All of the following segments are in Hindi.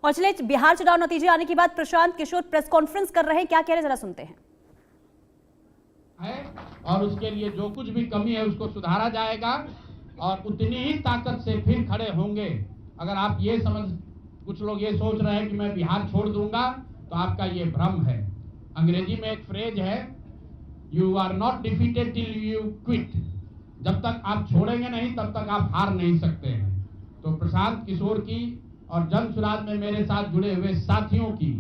और चलिए बिहार चुनाव नतीजे आने के बाद प्रशांत किशोर प्रेस कॉन्फ्रेंस कर रहे हैं, क्या कह रहे हैं जरा सुनते हैं। और उसके लिए जो कुछ भी कमी है उसको सुधारा जाएगा और उतनी ही ताकत से फिर खड़े होंगे। अगर आप ये कुछ लोग ये सोच रहे हैं कि मैं बिहार छोड़ दूंगा, तो आपका ये भ्रम है। अंग्रेजी में एक फ्रेज है, you are not defeated till you quit. जब तक आप छोड़ेंगे नहीं तब तक आप हार नहीं सकते हैं। तो प्रशांत किशोर की और जन सुराज में मेरे साथ जुड़े हुए साथियों की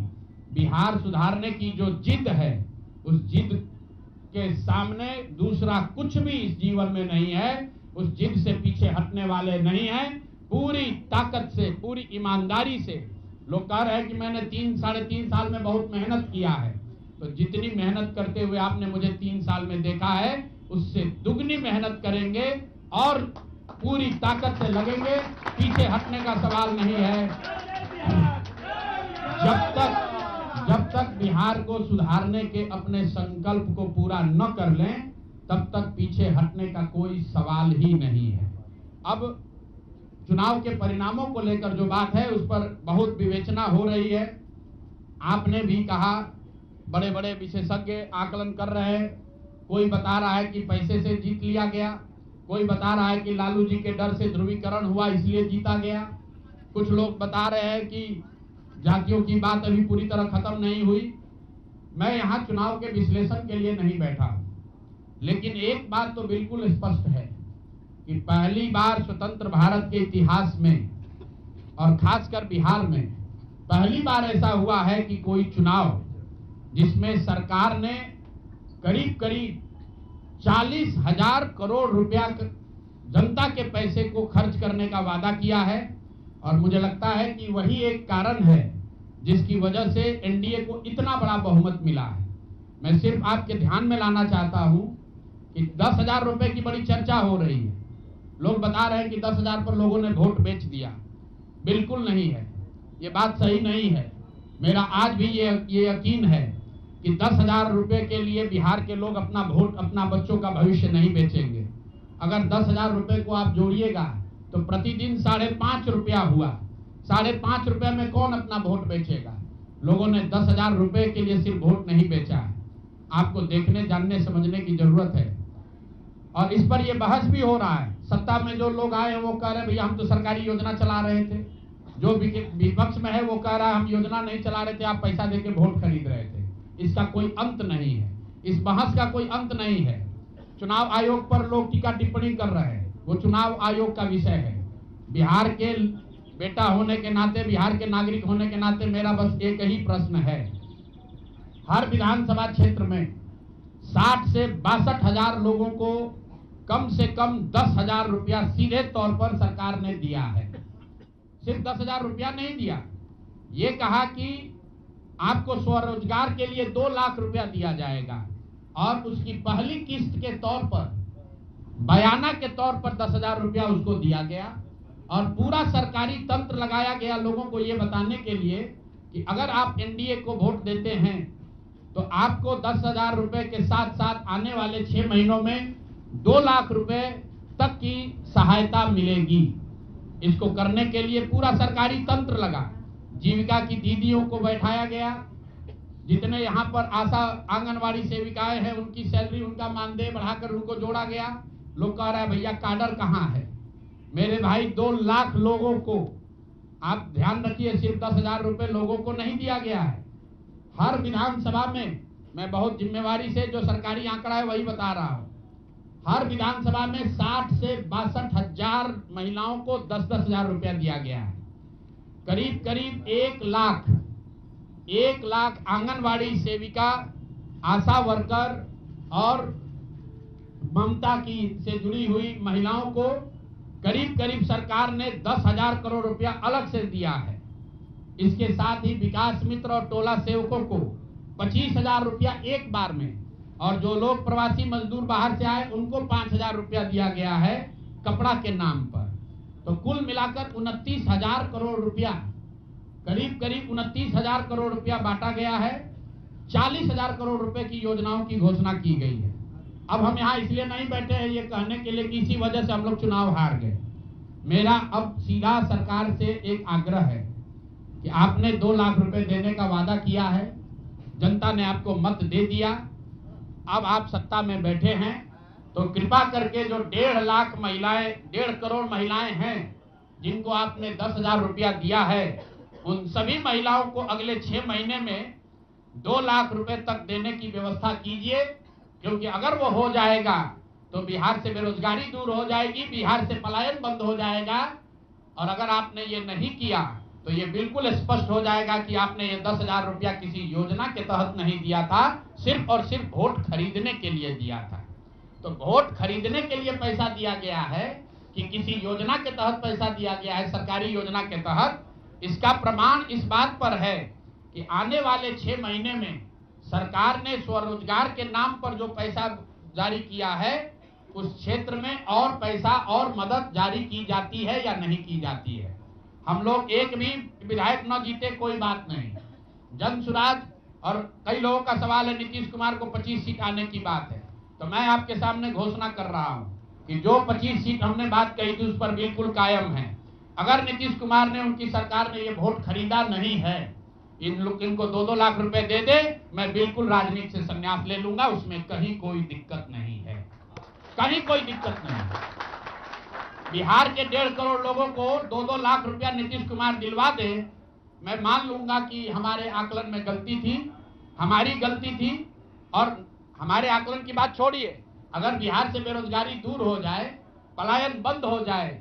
बिहार सुधारने की जो जिद है, उस जिद के सामने दूसरा कुछ भी इस जीवन में नहीं है। उस जिद से पीछे हटने वाले नहीं हैं। पूरी ताकत से, पूरी ईमानदारी से लोग कह रहे हैं कि मैंने 3-3.5 साल में बहुत मेहनत किया है। तो जितनी मेहनत करते हुए आपने मुझे 3 साल में देखा है, उससे दुगनी मेहनत करेंगे और पूरी ताकत से लगेंगे। पीछे हटने का सवाल नहीं है। जब तक बिहार को सुधारने के अपने संकल्प को पूरा न कर लें, तब तक पीछे हटने का कोई सवाल ही नहीं है। अब चुनाव के परिणामों को लेकर जो बात है, उस पर बहुत विवेचना हो रही है। आपने भी कहा, बड़े बड़े विशेषज्ञ आकलन कर रहे हैं। कोई बता रहा है कि पैसे से जीत लिया गया, कोई बता रहा है कि लालू जी के डर से ध्रुवीकरण हुआ इसलिए जीता गया। कुछ लोग बता रहे हैं कि जातियों की बात अभी पूरी तरह खत्म नहीं हुई। मैं यहाँ चुनाव के विश्लेषण के लिए नहीं बैठा, लेकिन एक बात तो बिल्कुल स्पष्ट है कि पहली बार स्वतंत्र भारत के इतिहास में और खासकर बिहार में पहली बार ऐसा हुआ है कि कोई चुनाव जिसमें सरकार ने करीब करीब 40,000 करोड़ रुपया जनता के पैसे को खर्च करने का वादा किया है। और मुझे लगता है कि वही एक कारण है जिसकी वजह से एनडीए को इतना बड़ा बहुमत मिला है। मैं सिर्फ आपके ध्यान में लाना चाहता हूं कि 10,000 रुपए की बड़ी चर्चा हो रही है। लोग बता रहे हैं कि 10,000 पर लोगों ने वोट बेच दिया। बिल्कुल नहीं है, ये बात सही नहीं है। मेरा आज भी ये यकीन है कि 10,000 रुपए के लिए बिहार के लोग अपना वोट, अपना बच्चों का भविष्य नहीं बेचेंगे। अगर 10,000 रुपए को आप जोड़िएगा तो प्रतिदिन 5.5 रुपया हुआ। 5.5 रुपये में कौन अपना वोट बेचेगा? लोगों ने 10,000 रुपए के लिए सिर्फ वोट नहीं बेचा है। आपको देखने, जानने, समझने की जरूरत है। और इस पर यह बहस भी हो रहा है। सत्ता में जो लोग आए हैं वो कह रहे हैं भैया हम तो सरकारी योजना चला रहे थे। जो विपक्ष में है वो कह रहा है हम योजना नहीं चला रहे थे, आप पैसा देके वोट खरीद रहे थे। इसका कोई अंत नहीं है, इस बहस का कोई अंत नहीं है। चुनाव आयोग पर लोग टीका टिप्पणी कर रहे हैं, वो चुनाव आयोग का विषय है। बिहार के बेटा होने के नाते, बिहार के नागरिक होने के नाते मेरा बस एक ही प्रश्न है। हर विधानसभा क्षेत्र में 60 से 62,000 लोगों को कम से कम 10,000 रुपया सीधे तौर पर सरकार ने दिया है। सिर्फ 10,000 रुपया नहीं दिया, ये कहा कि आपको स्वरोजगार के लिए 2 लाख रुपया दिया जाएगा और उसकी पहली किस्त के तौर पर, बयाना के तौर पर 10,000 रुपया उसको दिया गया। और पूरा सरकारी तंत्र लगाया गया लोगों को ये बताने के लिए कि अगर आप एनडीए को वोट देते हैं तो आपको 10,000 रुपए के साथ साथ आने वाले 6 महीनों में 2 लाख रुपए तक की सहायता मिलेगी। इसको करने के लिए पूरा सरकारी तंत्र लगा। जीविका की दीदियों को बैठाया गया। जितने यहाँ पर आशा आंगनवाड़ी सेविकाएं हैं उनकी सैलरी, उनका मानदेय बढ़ाकर उनको जोड़ा गया। लोग कह रहे हैं भैया काडर कहाँ है? मेरे भाई 2 लाख लोगों को, आप ध्यान रखिए, सिर्फ 10,000 रुपए लोगों को नहीं दिया गया है। हर विधानसभा में, मैं बहुत जिम्मेवारी से जो सरकारी आंकड़ा है वही बता रहा हूँ, हर विधानसभा में 60 से 62,000 महिलाओं को 10-10,000 रुपया दिया गया है। करीब करीब 1 लाख आंगनवाड़ी सेविका, आशा वर्कर और ममता की से जुड़ी हुई महिलाओं को करीब करीब सरकार ने 10,000 करोड़ रुपया अलग से दिया है। इसके साथ ही विकास मित्र और टोला सेवकों को 25,000 रुपया एक बार में, और जो लोग प्रवासी मजदूर बाहर से आए उनको 5,000 रुपया दिया गया है कपड़ा के नाम पर। तो कुल मिलाकर 29,000 करोड़ रुपया, करीब करीब 29,000 करोड़ रुपया बांटा गया है। 40,000 करोड़ रुपए की योजनाओं की घोषणा की गई है। अब हम यहाँ इसलिए नहीं बैठे हैं ये कहने के लिए कि इसी वजह से हम लोग चुनाव हार गए। मेरा अब सीधा सरकार से एक आग्रह है कि आपने 2 लाख रुपए देने का वादा किया है, जनता ने आपको मत दे दिया, अब आप सत्ता में बैठे हैं, तो कृपा करके जो 1.5 लाख महिलाएं, 1.5 करोड़ महिलाएं हैं जिनको आपने 10,000 रुपया दिया है, उन सभी महिलाओं को अगले 6 महीने में 2 लाख रुपए तक देने की व्यवस्था कीजिए। क्योंकि अगर वो हो जाएगा तो बिहार से बेरोजगारी दूर हो जाएगी, बिहार से पलायन बंद हो जाएगा। और अगर आपने ये नहीं किया तो ये बिल्कुल स्पष्ट हो जाएगा कि आपने ये 10,000 रुपया किसी योजना के तहत नहीं दिया था, सिर्फ और सिर्फ वोट खरीदने के लिए दिया था। तो वोट खरीदने के लिए पैसा दिया गया है कि किसी योजना के तहत पैसा दिया गया है, सरकारी योजना के तहत, इसका प्रमाण इस बात पर है कि आने वाले 6 महीने में सरकार ने स्वरोजगार के नाम पर जो पैसा जारी किया है, उस क्षेत्र में और पैसा और मदद जारी की जाती है या नहीं की जाती है। हम लोग एक भी विधायक न जीते कोई बात नहीं, जन सुराज। और कई लोगों का सवाल है नीतीश कुमार को 25 सीट आने की बात है, तो मैं आपके सामने घोषणा कर रहा हूं कि जो 25 सीट हमने बात कही थी उस पर बिल्कुल कायम है। अगर नीतीश कुमार ने, उनकी सरकार ने ये वोट खरीदा नहीं है, इनको 2-2 लाख रुपए दे दे, मैं बिल्कुल राजनीति से संन्यास ले लूंगा, उसमें कहीं कोई दिक्कत नहीं है, कहीं कोई दिक्कत नहीं है। बिहार के 1.5 करोड़ लोगों को 2-2 लाख रुपया नीतीश कुमार दिलवा दे, मैं मान लूंगा कि हमारे आकलन में गलती थी, हमारी गलती थी। और हमारे आकलन की बात छोड़िए, अगर बिहार से बेरोजगारी दूर हो जाए, पलायन बंद हो जाए,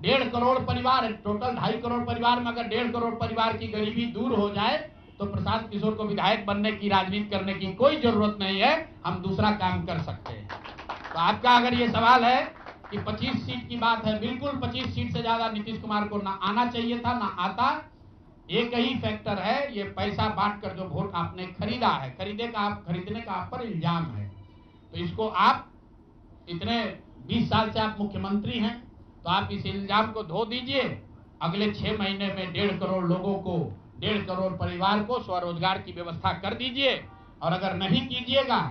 1.5 करोड़ परिवार, टोटल 2.5 करोड़ परिवार में अगर 1.5 करोड़ परिवार की गरीबी दूर हो जाए, तो प्रशांत किशोर को विधायक बनने की, राजनीति करने की कोई जरूरत नहीं है, हम दूसरा काम कर सकते हैं। तो आपका अगर ये सवाल है कि 25 सीट की बात है, बिल्कुल 25 सीट से ज्यादा नीतीश कुमार को ना आना चाहिए था, ना आता। एक ही फैक्टर है, ये पैसा बांटकर जो वोट आपने खरीदा है, खरीदने का आप पर इल्जाम है। तो इसको आप इतने 20 साल से आप मुख्यमंत्री हैं, तो आप इस इल्जाम को धो दीजिए। अगले 6 महीने में 1.5 करोड़ लोगों को, 1.5 करोड़ परिवार को स्वरोजगार की व्यवस्था कर दीजिए। और अगर नहीं कीजिएगा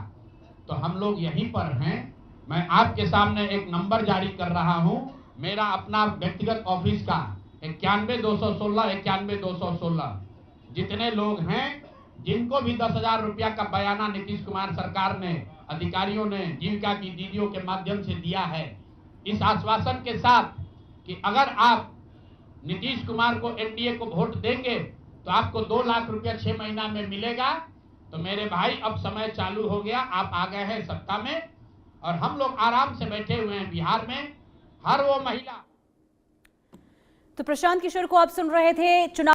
तो हम लोग यहीं पर हैं। मैं आपके सामने एक नंबर जारी कर रहा हूं, मेरा अपना व्यक्तिगत ऑफिस का 91-216, 91-216। जितने लोग हैं जिनको भी 10,000 रुपया का बयाना नीतीश कुमार सरकार ने, अधिकारियों ने, जीविका की दीदियों के माध्यम से दिया है, इस आश्वासन के साथ कि अगर आप नीतीश कुमार को, एनडीए को वोट देंगे तो आपको 2 लाख रुपया 6 महीना में मिलेगा। तो मेरे भाई, अब समय चालू हो गया, आप आ गए हैं सत्ता में और हम लोग आराम से बैठे हुए हैं बिहार में। हर वो महिला। तो प्रशांत किशोर को आप सुन रहे थे। चुनाव